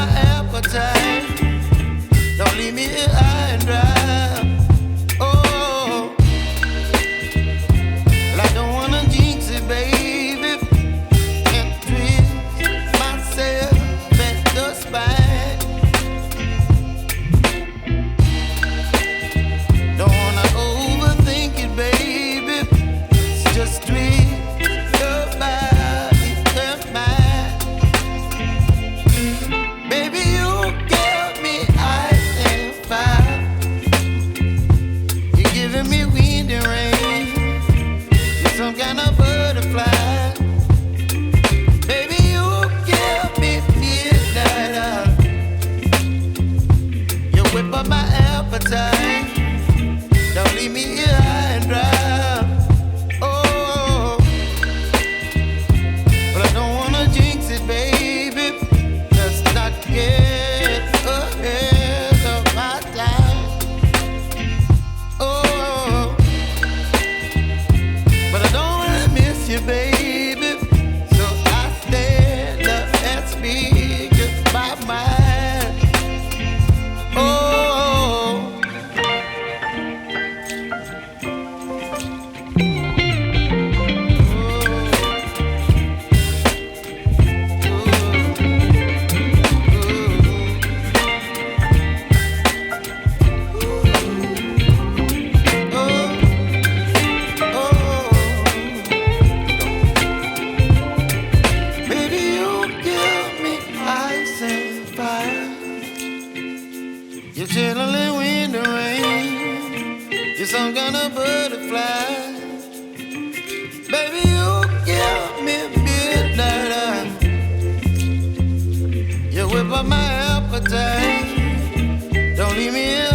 appetite. Don't leave me here high and dry. Oh, well, I don't wanna jinx it, baby, and twist myself at the spine. Don't wanna overthink it, baby. It's just twist your body and mine. Baby, you give me ice and fire. You're giving me wind and rain. You're some kind of butterfly. Baby, you give me midnight. You whip up my appetite. Don't leave me here high and dry. Oh, but I don't wanna jinx it, baby. Let's not get ahead of my time. Oh, but I don't wanna miss you, baby. So I stand up and speak my mind. Oh. Baby, you give me ice and fire. You're chilling wind and rain. You're some kind of butterfly. Baby, you give me midnight. You whip up my appetite. Don't leave me here